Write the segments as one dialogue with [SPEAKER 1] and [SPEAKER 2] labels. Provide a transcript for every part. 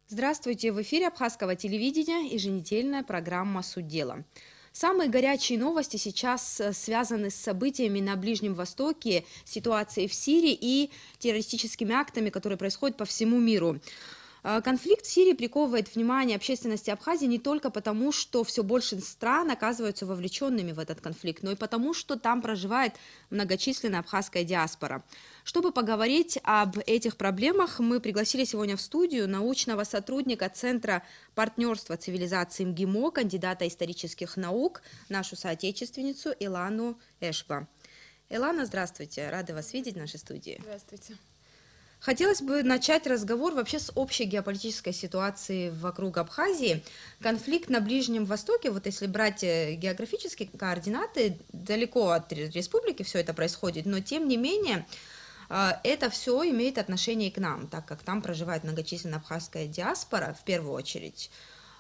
[SPEAKER 1] Здравствуйте! В эфире Абхазского телевидения еженедельная программа «Суть дела». Самые горячие новости сейчас связаны с событиями на Ближнем Востоке, ситуацией в Сирии и террористическими актами, которые происходят по всему миру. Конфликт в Сирии приковывает внимание общественности Абхазии не только потому, что все больше стран оказываются вовлеченными в этот конфликт, но и потому, что там проживает многочисленная абхазская диаспора. Чтобы поговорить об этих проблемах, мы пригласили сегодня в студию научного сотрудника Центра партнерства цивилизации МГИМО, кандидата исторических наук, нашу соотечественницу Илану Эшба. Илана, здравствуйте, рада вас видеть в нашей студии.
[SPEAKER 2] Здравствуйте.
[SPEAKER 1] Хотелось бы начать разговор вообще с общей геополитической ситуации вокруг Абхазии. Конфликт на Ближнем Востоке, вот если брать географические координаты, далеко от республики все это происходит, но тем не менее это все имеет отношение и к нам, так как там проживает многочисленная абхазская диаспора в первую очередь.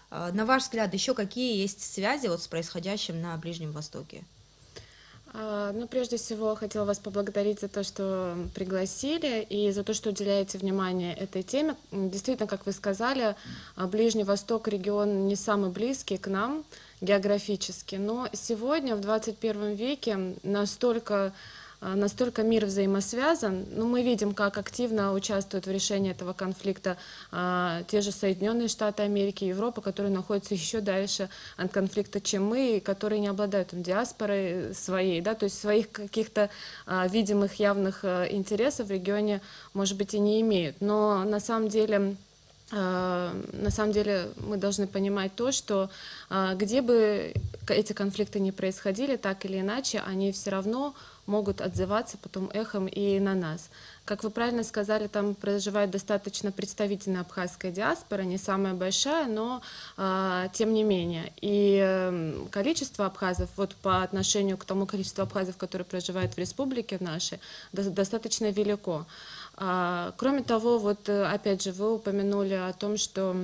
[SPEAKER 1] На ваш взгляд, еще какие есть связи вот с происходящим на Ближнем Востоке?
[SPEAKER 2] Ну, прежде всего, хотела вас поблагодарить за то, что пригласили и за то, что уделяете внимание этой теме. Действительно, как вы сказали, Ближний Восток — регион не самый близкий к нам географически, но сегодня, в 21 веке, настолько мир взаимосвязан. Ну, мы видим, как активно участвуют в решении этого конфликта те же Соединенные Штаты Америки, Европа, которые находятся еще дальше от конфликта, чем мы, и которые не обладают диаспорой своей, да, то есть своих каких-то видимых явных интересов в регионе, может быть, и не имеют. Но на самом деле мы должны понимать то, что где бы эти конфликты ни происходили, так или иначе, они все равно могут отзываться потом эхом и на нас. Как вы правильно сказали, там проживает достаточно представительная абхазская диаспора, не самая большая, но тем не менее. И количество абхазов, вот по отношению к тому количеству абхазов, которые проживают в республике нашей, достаточно велико. Кроме того, вот опять же, вы упомянули о том, что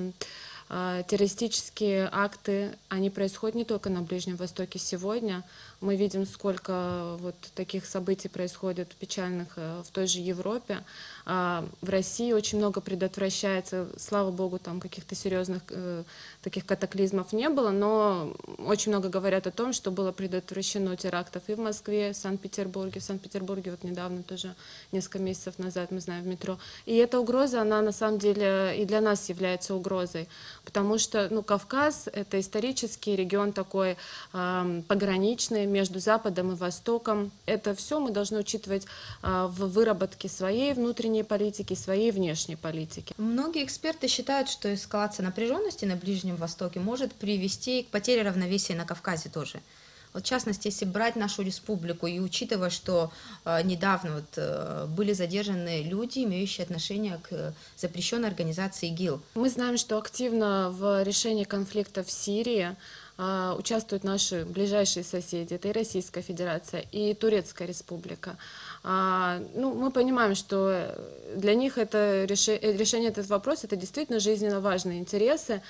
[SPEAKER 2] террористические акты, они происходят не только на Ближнем Востоке сегодня. Мы видим, сколько вот таких событий происходит печальных в той же Европе. В России очень много предотвращается, слава богу, там каких-то серьезных таких катаклизмов не было, но очень много говорят о том, что было предотвращено терактов и в Москве, в Санкт-Петербурге. В Санкт-Петербурге вот недавно, тоже несколько месяцев назад, мы знаем, в метро. И эта угроза, она на самом деле и для нас является угрозой, потому что, ну, Кавказ — это исторический регион такой пограничный между Западом и Востоком. Это все мы должны учитывать в выработке своей внутренней политики, своей внешней политики.
[SPEAKER 1] Многие эксперты считают, что эскалация напряженности на Ближнем Востоке может привести к потере равновесия на Кавказе тоже. Вот в частности, если брать нашу республику и учитывая, что недавно были задержаны люди, имеющие отношение к запрещенной организации ИГИЛ.
[SPEAKER 2] Мы знаем, что активно в решении конфликта в Сирии участвуют наши ближайшие соседи, это и Российская Федерация, и Турецкая Республика. Ну, мы понимаем, что для них это решение этого вопроса — это действительно жизненно важные интересы,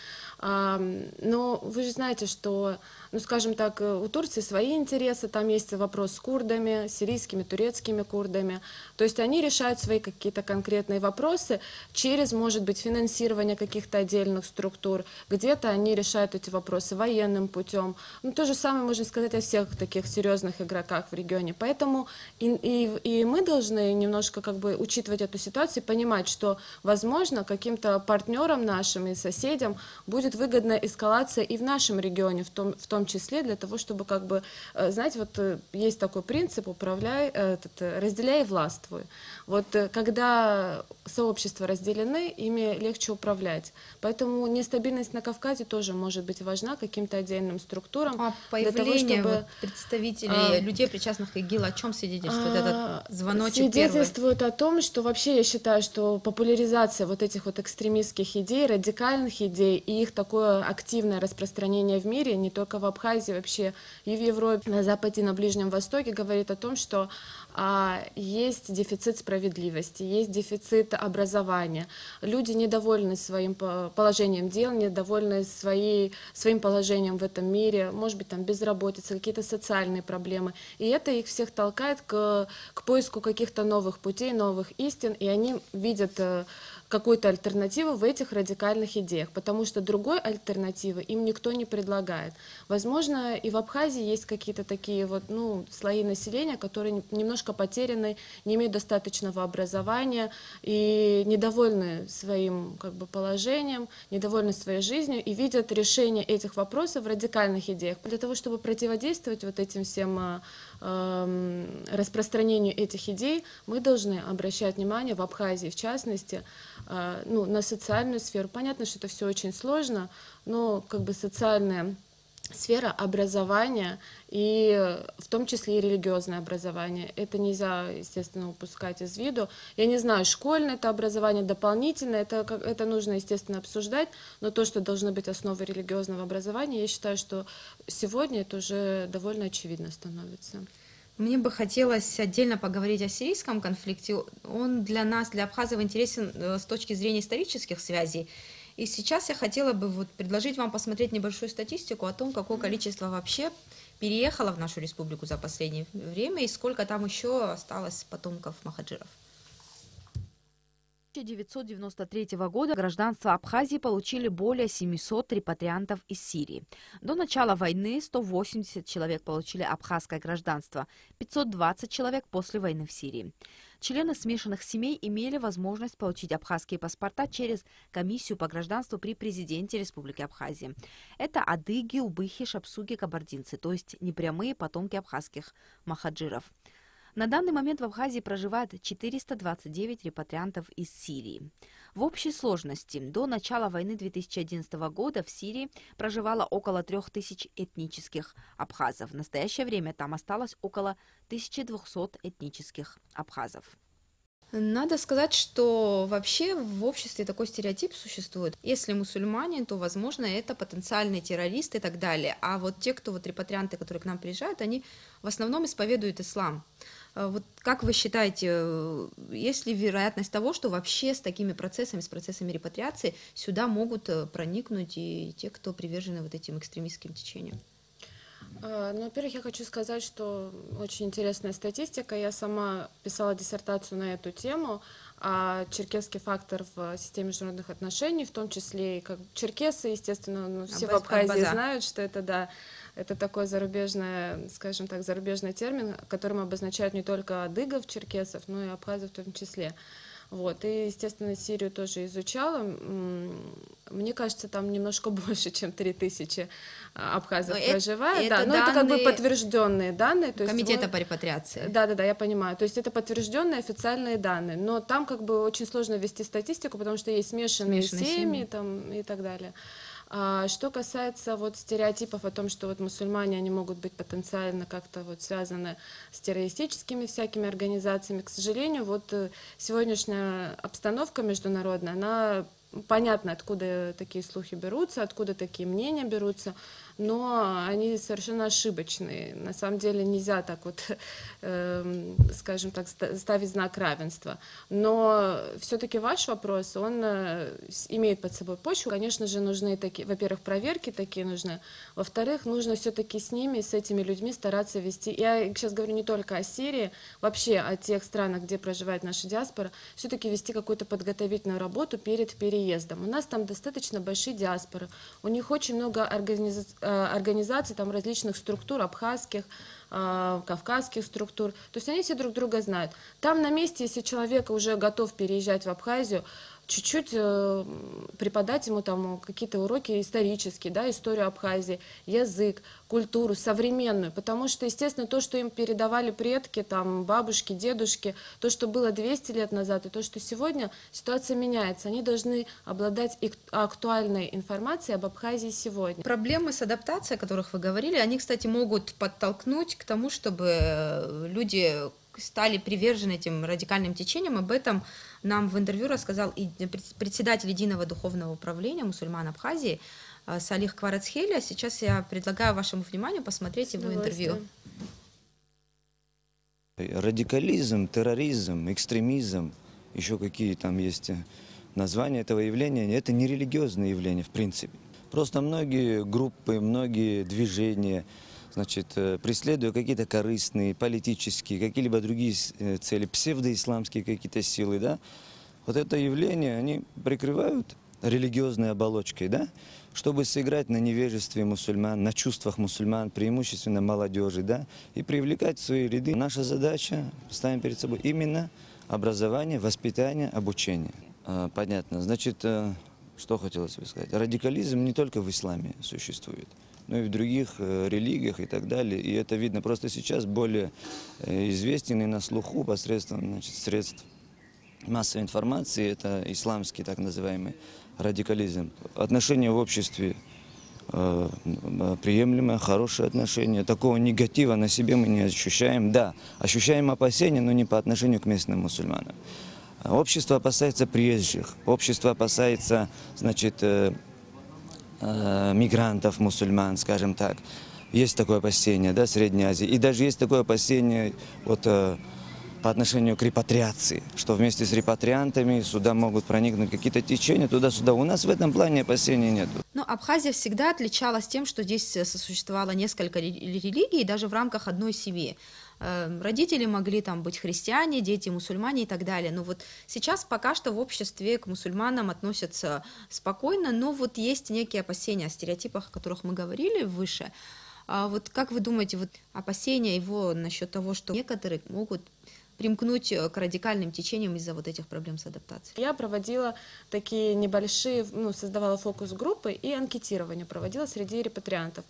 [SPEAKER 2] но вы же знаете, что, ну, скажем так, у Турции свои интересы, там есть вопрос с курдами, сирийскими, турецкими курдами, то есть они решают свои какие-то конкретные вопросы через, может быть, финансирование каких-то отдельных структур, где-то они решают эти вопросы военным путем. Ну, то же самое можно сказать о всех таких серьезных игроках в регионе, поэтому и мы должны немножко как бы учитывать эту ситуацию и понимать, что, возможно, каким-то партнерам нашим и соседям будет выгодна эскалация и в нашем регионе, в том числе для того, чтобы, как бы, знаете, вот есть такой принцип: разделяй и властвуй. Вот когда сообщества разделены, ими легче управлять. Поэтому нестабильность на Кавказе тоже может быть важна каким-то отдельным структурам.
[SPEAKER 1] А появление представителей людей, причастных к ИГИЛ, о чем свидетельствует этот звоночек
[SPEAKER 2] свидетельствует о том, что вообще я считаю, что популяризация вот этих вот экстремистских идей, радикальных идей и их такое активное распространение в мире, не только в Абхазии, вообще и в Европе, на Западе, и на Ближнем Востоке, говорит о том, что есть дефицит справедливости, есть дефицит образования. Люди недовольны своим положением дел, недовольны своим положением в этом мире, может быть, там безработица, какие-то социальные проблемы. И это их всех толкает к поиску каких-то новых путей, новых истин, и они видят какую-то альтернативу в этих радикальных идеях, потому что другой альтернативы им никто не предлагает. Возможно, и в Абхазии есть какие-то такие вот, слои населения, которые немножко потеряны, не имеют достаточного образования и недовольны своим положением, недовольны своей жизнью и видят решение этих вопросов в радикальных идеях. Для того, чтобы противодействовать вот этим всем распространению этих идей, мы должны обращать внимание в Абхазии, в частности, на социальную сферу. Понятно, что это все очень сложно, но социальная сфера образования, и в том числе и религиозное образование. Это нельзя, естественно, упускать из виду. Я не знаю, школьное это образование, дополнительное, это нужно, естественно, обсуждать, но то, что должны быть основы религиозного образования, я считаю, что сегодня это уже довольно очевидно становится.
[SPEAKER 1] Мне бы хотелось отдельно поговорить о сирийском конфликте. Он для нас, для абхазов, интересен с точки зрения исторических связей. И сейчас я хотела бы предложить вам посмотреть небольшую статистику о том, какое количество вообще переехало в нашу республику за последнее время и сколько там еще осталось потомков махаджиров.
[SPEAKER 3] 1993 года гражданство Абхазии получили более 700 репатриантов из Сирии. До начала войны 180 человек получили абхазское гражданство, 520 человек после войны в Сирии. Члены смешанных семей имели возможность получить абхазские паспорта через комиссию по гражданству при президенте Республики Абхазия. Это адыги, убыхи, шапсуги, кабардинцы, то есть непрямые потомки абхазских махаджиров. На данный момент в Абхазии проживает 429 репатриантов из Сирии. В общей сложности до начала войны 2011 года в Сирии проживало около 3000 этнических абхазов. В настоящее время там осталось около 1200 этнических абхазов.
[SPEAKER 1] Надо сказать, что вообще в обществе такой стереотип существует. Если мусульманин, то, возможно, это потенциальный террорист и так далее. А вот те, кто репатрианты, которые к нам приезжают, они в основном исповедуют ислам. Как вы считаете, есть ли вероятность того, что вообще с такими процессами, с процессами репатриации сюда могут проникнуть и те, кто привержены этим экстремистским течениям?
[SPEAKER 2] Во-первых, я хочу сказать, что очень интересная статистика. Я сама писала диссертацию на эту тему, черкесский фактор в системе международных отношений, в том числе и черкесы, естественно, все в Абхазии знают, что это такой зарубежный, скажем так, зарубежный термин, которым обозначают не только адыгов, черкесов, но и абхазов в том числе. И, естественно, Сирию тоже изучала. Мне кажется, там немножко больше, чем 3000 абхазов проживает. Это подтвержденные данные. То есть
[SPEAKER 1] Комитета по репатриации.
[SPEAKER 2] Да, я понимаю. То есть это подтвержденные официальные данные. Но там очень сложно вести статистику, потому что есть смешанные семьи и так далее. Что касается стереотипов о том, что мусульмане, они могут быть потенциально как-то связаны с террористическими всякими организациями, к сожалению, сегодняшняя обстановка международная, она понятно, откуда такие слухи берутся, откуда такие мнения берутся, но они совершенно ошибочные. На самом деле нельзя так скажем так, ставить знак равенства. Но все-таки ваш вопрос, он имеет под собой почву. Конечно же, нужны такие, во-первых, проверки такие нужны, во-вторых, нужно все-таки с ними, с этими людьми стараться вести. Я сейчас говорю не только о Сирии, вообще о тех странах, где проживает наша диаспора, все-таки вести какую-то подготовительную работу перед переездом. У нас там достаточно большие диаспоры, у них очень много организаций, там различных структур, абхазских, кавказских структур. То есть они все друг друга знают. Там на месте, если человек уже готов переезжать в Абхазию, чуть-чуть преподать ему там какие-то уроки исторические, историю Абхазии, язык, культуру современную, потому что, естественно, то, что им передавали предки, там, бабушки, дедушки, то, что было 200 лет назад, и то, что сегодня, ситуация меняется. Они должны обладать актуальной информацией об Абхазии сегодня.
[SPEAKER 1] Проблемы с адаптацией, о которых вы говорили, они, кстати, могут подтолкнуть к тому, чтобы люди стали привержены этим радикальным течениям. Об этом нам в интервью рассказал и председатель Единого духовного управления мусульман Абхазии Салих Кварацхели. А сейчас я предлагаю вашему вниманию посмотреть его интервью.
[SPEAKER 4] Радикализм, терроризм, экстремизм, еще какие там есть названия этого явления, это не религиозное явление в принципе. Просто многие группы, многие движения, значит, преследуя какие-то корыстные, политические, какие-либо другие цели, псевдоисламские какие-то силы, да, вот это явление они прикрывают религиозной оболочкой, да, чтобы сыграть на невежестве мусульман, на чувствах мусульман, преимущественно молодежи, да, и привлекать в свои ряды. Наша задача, ставим перед собой, именно образование, воспитание, обучение. Понятно. Значит, что хотелось бы сказать? Радикализм не только в исламе существует, но и в других религиях и так далее. И это видно просто сейчас более известен и на слуху посредством, значит, средств массовой информации. Это исламский так называемый радикализм. Отношения в обществе приемлемое, хорошее отношение. Такого негатива на себе мы не ощущаем. Да, ощущаем опасения, но не по отношению к местным мусульманам. Общество опасается приезжих, общество опасается, значит, мигрантов, мусульман, скажем так. Есть такое опасение, да, в Средней Азии. И даже есть такое опасение вот, по отношению к репатриации, что вместе с репатриантами сюда могут проникнуть какие-то течения туда-сюда. У нас в этом плане опасений нет.
[SPEAKER 1] Но Абхазия всегда отличалась тем, что здесь сосуществовало несколько религий, даже в рамках одной семьи. Родители могли там быть христиане, дети мусульмане и так далее. Но вот сейчас пока что в обществе к мусульманам относятся спокойно, но вот есть некие опасения о стереотипах, о которых мы говорили выше. А вот как вы думаете, вот опасения его насчет того, что некоторые могут примкнуть к радикальным течениям из-за вот этих проблем с адаптацией?
[SPEAKER 2] Я проводила такие небольшие, создавала фокус-группы и анкетирование проводила среди репатриантов.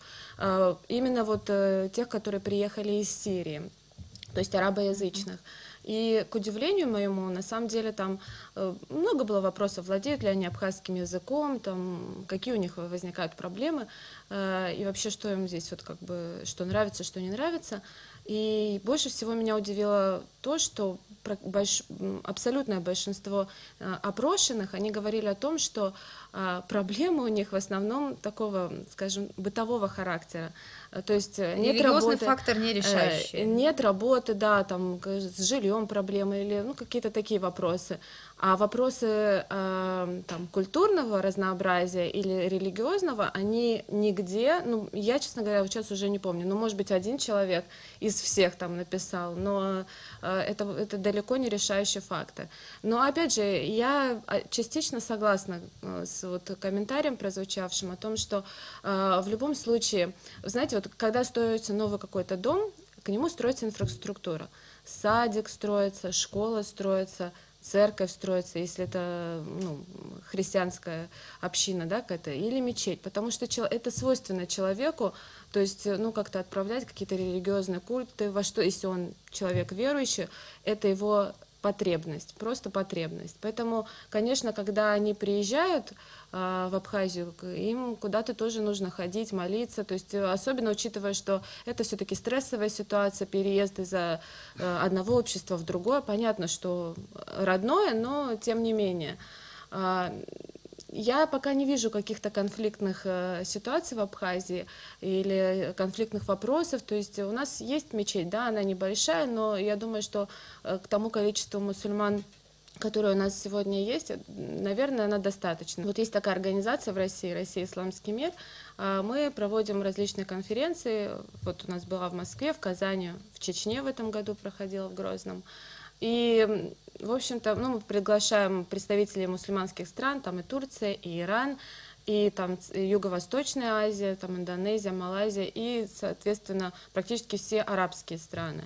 [SPEAKER 2] Именно вот тех, которые приехали из Сирии, то есть арабоязычных. И, к удивлению моему, на самом деле там много было вопросов, владеют ли они абхазским языком, там, какие у них возникают проблемы, и вообще, что им здесь, вот, как бы, что нравится, что не нравится. И больше всего меня удивило то, что абсолютное большинство опрошенных, они говорили о том, что проблемы у них в основном такого, скажем, бытового характера. То есть нет
[SPEAKER 1] Религиозный
[SPEAKER 2] работы,
[SPEAKER 1] фактор не решающий.
[SPEAKER 2] Нет работы, да, там с жильем проблемы или какие-то такие вопросы. А вопросы там, культурного разнообразия или религиозного, они нигде, я, честно говоря, сейчас уже не помню, может быть, один человек из всех там написал, но это далеко не решающий фактор. Но, опять же, я частично согласна с вот комментарием, прозвучавшим о том, что в любом случае, знаете, вот когда строится новый какой-то дом, к нему строится инфраструктура. Садик строится, школа строится, церковь строится, если это христианская община, да, какая-то, или мечеть, потому что это свойственно человеку, то есть, как-то отправлять какие-то религиозные культы, во что, если он человек верующий, это его потребность, просто потребность. Поэтому, конечно, когда они приезжают в Абхазию, им куда-то тоже нужно ходить, молиться, то есть особенно учитывая, что это все-таки стрессовая ситуация, переезд из одного общества в другое, понятно, что родное, но тем не менее. Я пока не вижу каких-то конфликтных ситуаций в Абхазии или конфликтных вопросов. То есть у нас есть мечеть, да, она небольшая, но я думаю, что к тому количеству мусульман, которое у нас сегодня есть, наверное, она достаточна. Вот есть такая организация в России, Россия Исламский мир. Мы проводим различные конференции. Вот у нас была в Москве, в Казани, в Чечне в этом году проходила, в Грозном. И, в общем-то, мы приглашаем представителей мусульманских стран, там и Турция, и Иран, и там Юго-Восточная Азия, там Индонезия, Малайзия, и, соответственно, практически все арабские страны.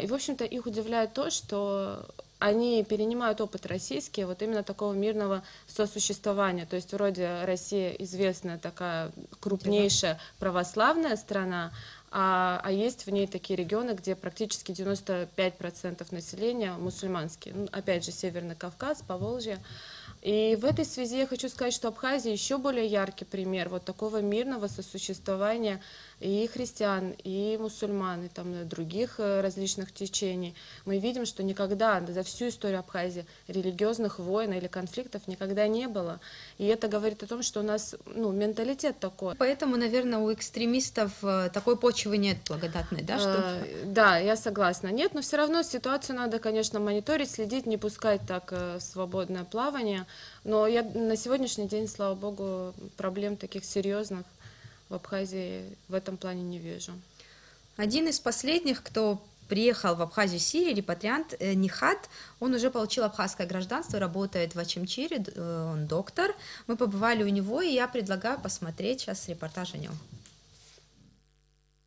[SPEAKER 2] И, в общем-то, их удивляет то, что они перенимают опыт российский, вот именно такого мирного сосуществования. То есть вроде Россия известная такая крупнейшая православная страна, а есть в ней такие регионы, где практически 95% населения мусульманские. Опять же, Северный Кавказ, Поволжье. И в этой связи я хочу сказать, что Абхазия еще более яркий пример вот такого мирного сосуществования и христиан, и мусульман, и там других различных течений, мы видим, что никогда за всю историю Абхазии религиозных войн или конфликтов никогда не было. И это говорит о том, что у нас менталитет такой.
[SPEAKER 1] Поэтому, наверное, у экстремистов такой почвы нет благодатной, да?
[SPEAKER 2] Да, я согласна. Нет, но все равно ситуацию надо, конечно, мониторить, следить, не пускать так в свободное плавание. Но я на сегодняшний день, слава богу, проблем таких серьезных в Абхазии в этом плане не вижу.
[SPEAKER 1] Один из последних, кто приехал в Абхазию, Сирии, репатриант Нихат, он уже получил абхазское гражданство, работает в Очамчире, он доктор. Мы побывали у него, и я предлагаю посмотреть сейчас репортаж о нем.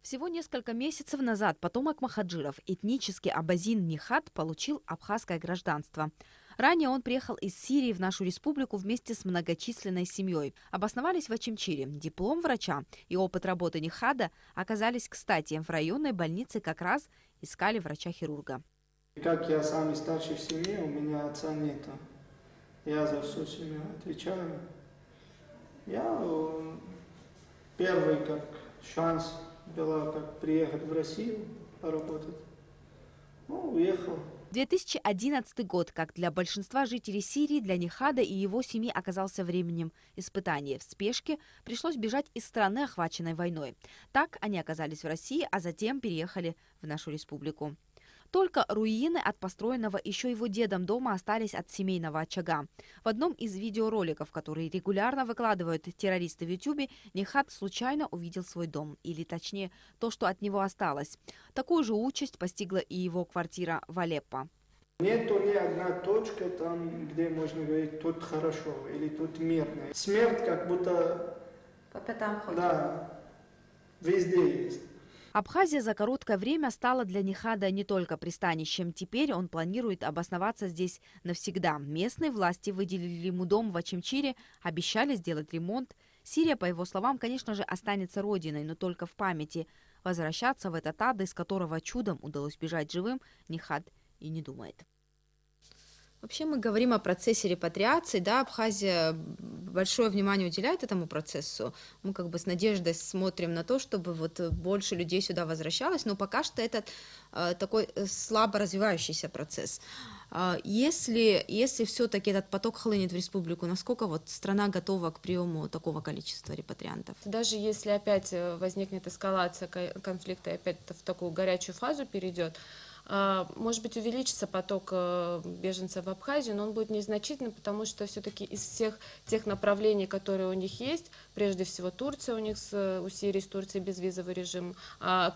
[SPEAKER 3] Всего несколько месяцев назад потомок махаджиров, этнический абазин Нихат, получил абхазское гражданство. Ранее он приехал из Сирии в нашу республику вместе с многочисленной семьей. Обосновались в Очамчире. Диплом врача и опыт работы Нихада оказались кстати. В районной больнице как раз искали врача-хирурга.
[SPEAKER 5] Как я самый старший в семье, у меня отца нету. Я за всю семью отвечаю. Я первый как шанс была как приехать в Россию поработать. Уехал.
[SPEAKER 3] 2011 год, как для большинства жителей Сирии, для Нихада и его семьи оказался временем испытания. В спешке пришлось бежать из страны, охваченной войной. Так они оказались в России, а затем переехали в нашу республику. Только руины от построенного еще его дедом дома остались от семейного очага. В одном из видеороликов, которые регулярно выкладывают террористы в Ютубе, Нихат случайно увидел свой дом. Или точнее, то, что от него осталось. Такую же участь постигла и его квартира в Алеппо.
[SPEAKER 5] Нету ни одна точка там, где можно говорить, тут хорошо или тут мирно. Смерть как будто...
[SPEAKER 1] По пятам ходит.
[SPEAKER 5] Да, везде есть.
[SPEAKER 3] Абхазия за короткое время стала для Нихада не только пристанищем. Теперь он планирует обосноваться здесь навсегда. Местные власти выделили ему дом в Очамчире, обещали сделать ремонт. Сирия, по его словам, конечно же, останется родиной, но только в памяти. Возвращаться в этот ад, из которого чудом удалось бежать живым, Нихад и не думает.
[SPEAKER 1] Вообще мы говорим о процессе репатриации, да, Абхазия большое внимание уделяет этому процессу. Мы как бы с надеждой смотрим на то, чтобы вот больше людей сюда возвращалось, но пока что это такой слабо развивающийся процесс. Если все-таки этот поток хлынет в республику, насколько вот страна готова к приему такого количества репатриантов?
[SPEAKER 2] Даже если опять возникнет эскалация конфликта и опять в такую горячую фазу перейдет, может быть, увеличится поток беженцев в Абхазию, но он будет незначительным, потому что все-таки из всех тех направлений, которые у них есть, прежде всего Турция, у Сирии с Турцией безвизовый режим,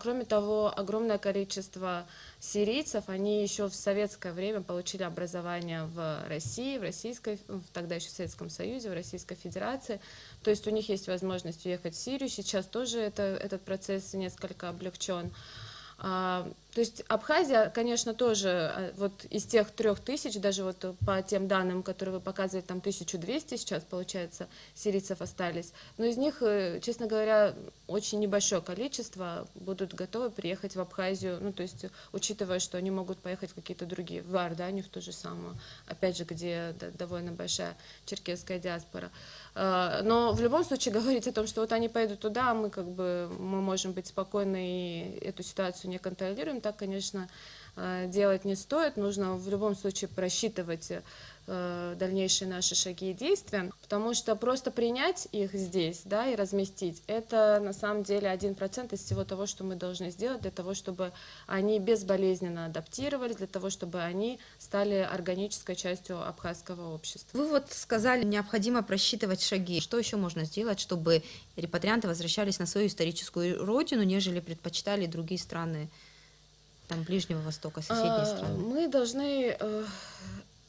[SPEAKER 2] кроме того, огромное количество сирийцев, они еще в советское время получили образование в России, тогда еще в Советском Союзе, в Российской Федерации, то есть у них есть возможность уехать в Сирию, сейчас тоже этот процесс несколько облегчен. То есть Абхазия, конечно, тоже вот из тех 3000, даже вот по тем данным, которые вы показывали, там 1200 сейчас, получается, сирийцев остались, но из них, честно говоря, очень небольшое количество будут готовы приехать в Абхазию, ну, то есть, учитывая, что они могут поехать в какие-то другие, в Иорданию в ту же самую, опять же, где довольно большая черкесская диаспора. Но в любом случае говорить о том, что вот они поедут туда, мы можем быть спокойны и эту ситуацию не контролируем, так, конечно, делать не стоит. Нужно в любом случае просчитывать дальнейшие наши шаги и действия, потому что просто принять их здесь, да, и разместить, это на самом деле 1% из всего того, что мы должны сделать для того, чтобы они безболезненно адаптировались, для того, чтобы они стали органической частью абхазского общества.
[SPEAKER 1] Вы вот сказали, необходимо просчитывать шаги. Что еще можно сделать, чтобы репатрианты возвращались на свою историческую родину, нежели предпочитали другие страны, там, Ближнего Востока, соседние страны?
[SPEAKER 2] Мы должны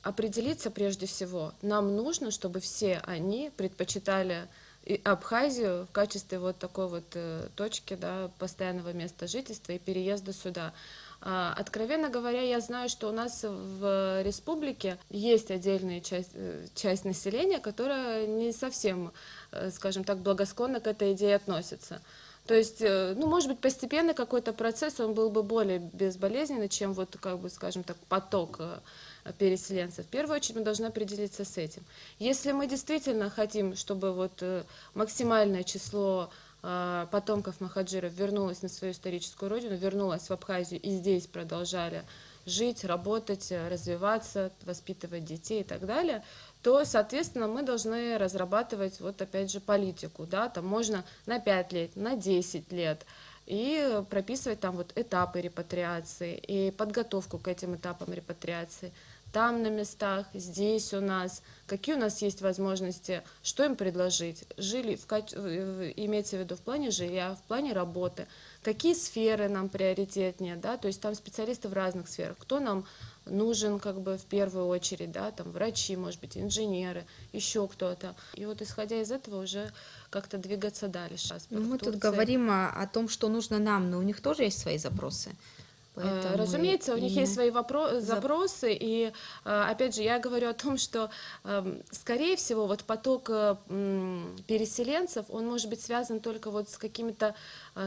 [SPEAKER 2] определиться прежде всего. Нам нужно, чтобы все они предпочитали Абхазию в качестве вот такой вот точки, да, постоянного места жительства и переезда сюда. Откровенно говоря, я знаю, что у нас в республике есть отдельная часть населения, которая не совсем, скажем так, благосклонно к этой идее относится. То есть, ну, может быть, постепенный какой-то процесс, он был бы более безболезненный, чем вот, как бы, скажем так, поток переселенцев. В первую очередь мы должны определиться с этим. Если мы действительно хотим, чтобы вот максимальное число потомков махаджиров вернулась на свою историческую родину, вернулась в Абхазию и здесь продолжали жить, работать, развиваться, воспитывать детей и так далее, то, соответственно, мы должны разрабатывать, вот опять же, политику, да, там можно на 5 лет, на 10 лет, и прописывать там вот этапы репатриации и подготовку к этим этапам репатриации. Там на местах, здесь у нас, какие у нас есть возможности, что им предложить, имеется в виду в плане жилья, в плане работы, какие сферы нам приоритетнее, да, то есть там специалисты в разных сферах, кто нам нужен как бы в первую очередь, да, там врачи, может быть, инженеры, еще кто-то. И вот исходя из этого уже как-то двигаться дальше.
[SPEAKER 1] Ну, мы тут говорим о том, что нужно нам, но у них тоже есть свои запросы. Поэтому
[SPEAKER 2] разумеется, у них есть свои
[SPEAKER 1] именно
[SPEAKER 2] запросы, и опять же я говорю о том, что скорее всего вот поток переселенцев, он может быть связан только вот с какими-то,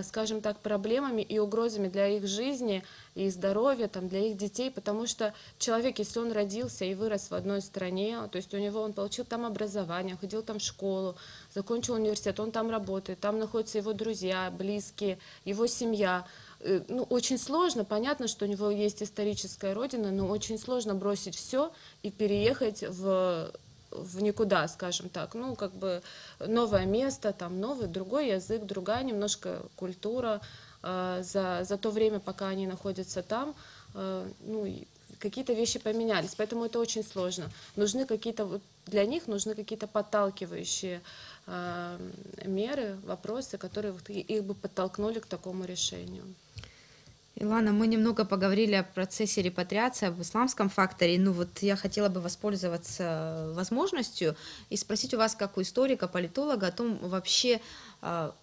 [SPEAKER 2] скажем так, проблемами и угрозами для их жизни и здоровья, там, для их детей, потому что человек, если он родился и вырос в одной стране, то есть у него он получил там образование, ходил там в школу, закончил университет, он там работает, там находятся его друзья, близкие, его семья. Ну, очень сложно, понятно, что у него есть историческая родина, но очень сложно бросить все и переехать в никуда, скажем так, ну, как бы новое место, там, новый, другой язык, другая немножко культура, за то время, пока они находятся там, ну, какие-то вещи поменялись, поэтому это очень сложно. Нужны какие-то, вот для них нужны какие-то подталкивающие меры, вопросы, которые их бы подтолкнули к такому решению.
[SPEAKER 1] Илана, мы немного поговорили о процессе репатриации, об исламском факторе. Ну вот я хотела бы воспользоваться возможностью и спросить у вас, как у историка, политолога, о том вообще,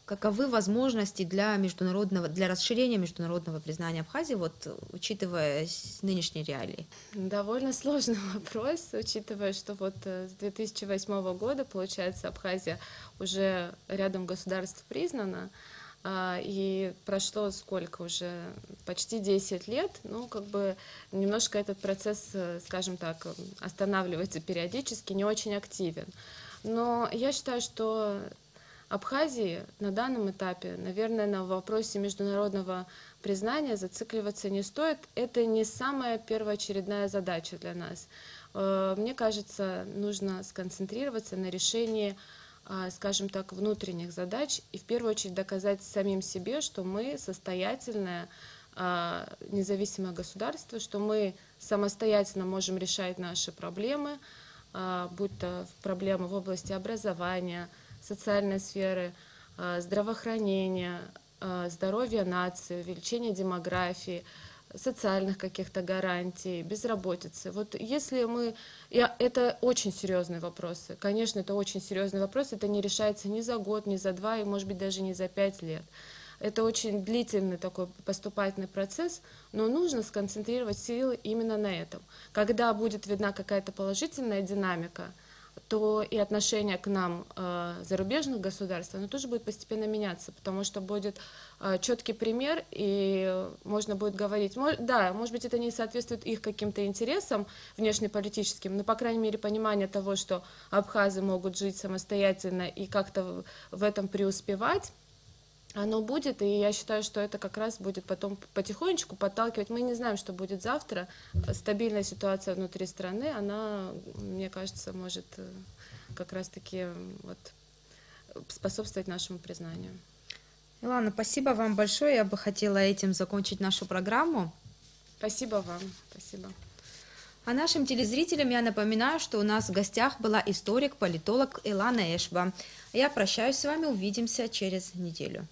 [SPEAKER 1] каковы возможности для расширения международного признания Абхазии, вот, учитывая нынешние реалии.
[SPEAKER 2] Довольно сложный вопрос, учитывая, что вот с 2008 года, получается, Абхазия уже рядом государств признана. И прошло сколько уже, почти 10 лет, ну, как бы немножко этот процесс, скажем так, останавливается периодически, не очень активен. Но я считаю, что Абхазии на данном этапе, наверное, на вопросе международного признания зацикливаться не стоит. Это не самая первоочередная задача для нас. Мне кажется, нужно сконцентрироваться на решении, скажем так, внутренних задач и в первую очередь доказать самим себе, что мы состоятельное, независимое государство, что мы самостоятельно можем решать наши проблемы, будь то проблемы в области образования, социальной сферы, здравоохранения, здоровья нации, увеличения демографии, социальных каких-то гарантий, безработицы. Вот если это очень серьезные вопросы. Конечно, это очень серьезный вопрос. Это не решается ни за год, ни за 2, и, может быть, даже не за 5 лет. Это очень длительный такой поступательный процесс, но нужно сконцентрировать силы именно на этом. Когда будет видна какая-то положительная динамика, то и отношение к нам зарубежных государств, оно тоже будет постепенно меняться, потому что будет четкий пример, и можно будет говорить, да, может быть, это не соответствует их каким-то интересам внешнеполитическим, но, по крайней мере, понимание того, что абхазы могут жить самостоятельно и как-то в этом преуспевать, оно будет, и я считаю, что это как раз будет потом потихонечку подталкивать. Мы не знаем, что будет завтра. Стабильная ситуация внутри страны, она, мне кажется, может как раз-таки вот способствовать нашему признанию.
[SPEAKER 1] Илана, спасибо вам большое. Я бы хотела этим закончить нашу программу.
[SPEAKER 2] Спасибо вам. Спасибо.
[SPEAKER 1] А нашим телезрителям я напоминаю, что у нас в гостях была историк-политолог Илана Эшба. Я прощаюсь с вами, увидимся через неделю.